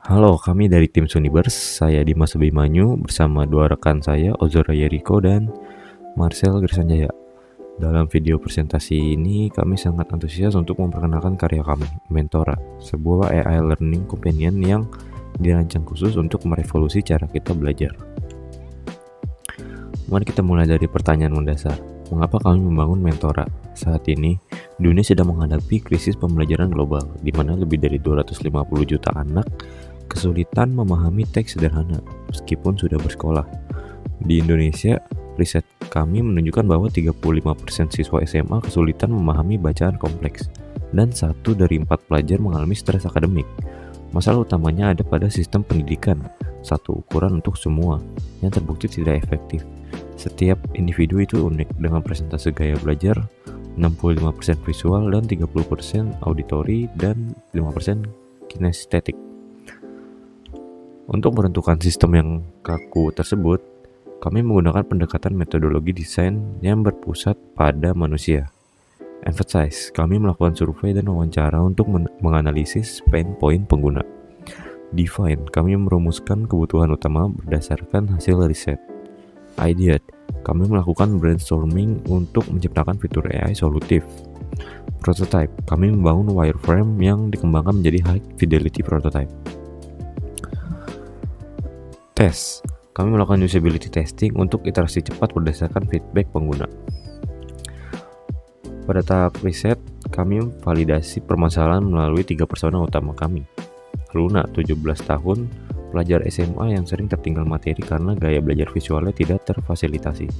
Halo, kami dari tim Sunibers. Saya Dimas Abimanyu bersama dua rekan saya, Ozora Yeriko dan Marcel Grisanjaya. Dalam video presentasi ini, kami sangat antusias untuk memperkenalkan karya kami, Mentora, sebuah AI learning companion yang dirancang khusus untuk merevolusi cara kita belajar. Mari kita mulai dari pertanyaan mendasar. Mengapa kami membangun Mentora? Saat ini, dunia sedang menghadapi krisis pembelajaran global, di mana lebih dari 250 juta anak kesulitan memahami teks sederhana meskipun sudah bersekolah. Di Indonesia, riset kami menunjukkan bahwa 35% siswa SMA kesulitan memahami bacaan kompleks dan 1 dari 4 pelajar mengalami stres akademik. Masalah utamanya ada pada sistem pendidikan, satu ukuran untuk semua, yang terbukti tidak efektif. Setiap individu itu unik dengan presentase gaya belajar 65% visual dan 30% auditori dan 5% kinestetik. Untuk menentukan sistem yang kaku tersebut, kami menggunakan pendekatan metodologi desain yang berpusat pada manusia. Emphasize, kami melakukan survei dan wawancara untuk menganalisis pain point pengguna. Define, kami merumuskan kebutuhan utama berdasarkan hasil riset. Ideate, kami melakukan brainstorming untuk menciptakan fitur AI solutif. Prototype, kami membangun wireframe yang dikembangkan menjadi high fidelity prototype. Tes, kami melakukan usability testing untuk iterasi cepat berdasarkan feedback pengguna. Pada tahap riset, kami validasi permasalahan melalui 3 persona utama kami. Luna, 17 tahun, pelajar SMA yang sering tertinggal materi karena gaya belajar visualnya tidak terfasilitasi.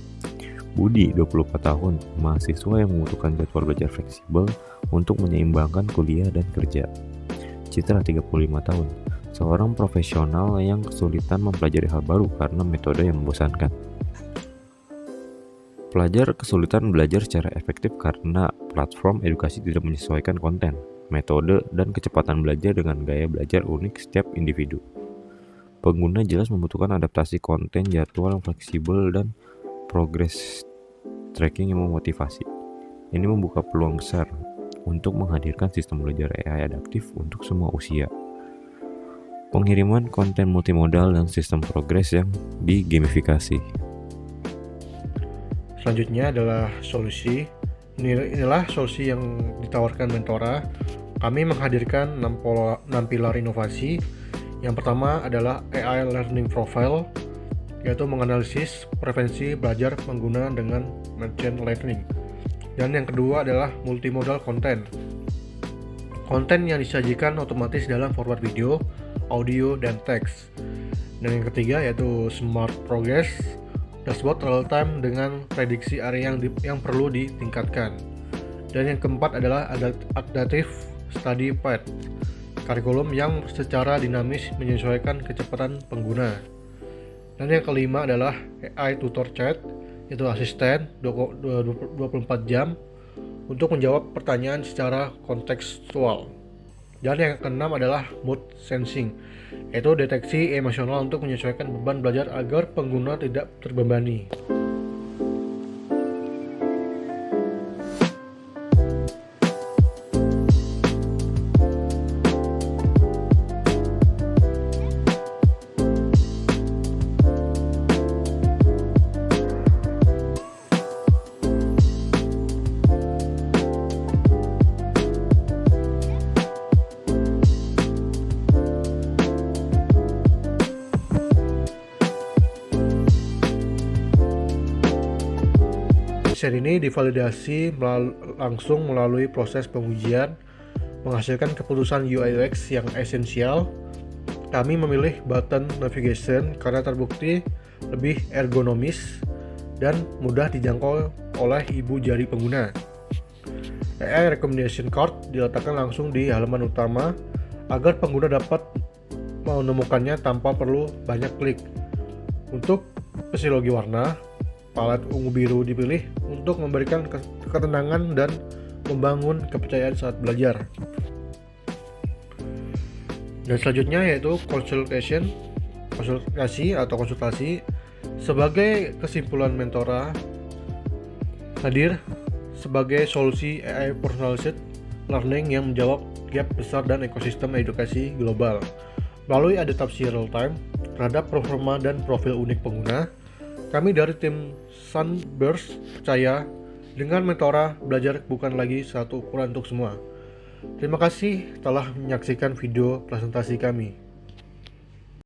Budi, 24 tahun, mahasiswa yang membutuhkan jadwal belajar fleksibel untuk menyeimbangkan kuliah dan kerja. Citra, 35 tahun, seorang profesional yang kesulitan mempelajari hal baru karena metode yang membosankan. Pelajar kesulitan belajar secara efektif karena platform edukasi tidak menyesuaikan konten, metode, dan kecepatan belajar dengan gaya belajar unik setiap individu. Pengguna jelas membutuhkan adaptasi konten, jadwal yang fleksibel, dan progress tracking yang memotivasi. Ini membuka peluang besar untuk menghadirkan sistem belajar AI adaptif untuk semua usia. Pengiriman konten multimodal dan sistem progres yang digamifikasi. Selanjutnya adalah solusi. Inilah solusi yang ditawarkan Mentora. Kami menghadirkan 6 pilar inovasi. Yang pertama adalah AI Learning Profile, yaitu menganalisis preferensi belajar pengguna dengan machine learning. Dan yang kedua adalah multimodal content. Konten yang disajikan otomatis dalam format video, audio, dan teks. Dan yang ketiga yaitu Smart Progress, dashboard real time dengan prediksi area yang perlu ditingkatkan. Dan yang keempat adalah Adaptive Study Path, kurikulum yang secara dinamis menyesuaikan kecepatan pengguna. Dan yang kelima adalah AI Tutor Chat, yaitu asisten 24 jam untuk menjawab pertanyaan secara kontekstual. Dan yang keenam adalah mood sensing, yaitu deteksi emosional untuk menyesuaikan beban belajar agar pengguna tidak terbebani. Desain ini divalidasi langsung melalui proses pengujian, menghasilkan keputusan UI UX yang esensial. Kami memilih button navigation karena terbukti lebih ergonomis dan mudah dijangkau oleh ibu jari pengguna. AI Recommendation Card diletakkan langsung di halaman utama agar pengguna dapat menemukannya tanpa perlu banyak klik. Untuk psikologi warna, palet ungu biru dipilih untuk memberikan ketenangan dan membangun kepercayaan saat belajar. Dan selanjutnya yaitu konsultasi. Sebagai kesimpulan Mentora hadir sebagai solusi AI personalized learning yang menjawab gap besar dan ekosistem edukasi global. Melalui adaptasi real-time terhadap performa dan profil unik pengguna, kami dari tim Sunburst percaya dengan Mentora belajar bukan lagi satu ukuran untuk semua. Terima kasih telah menyaksikan video presentasi kami.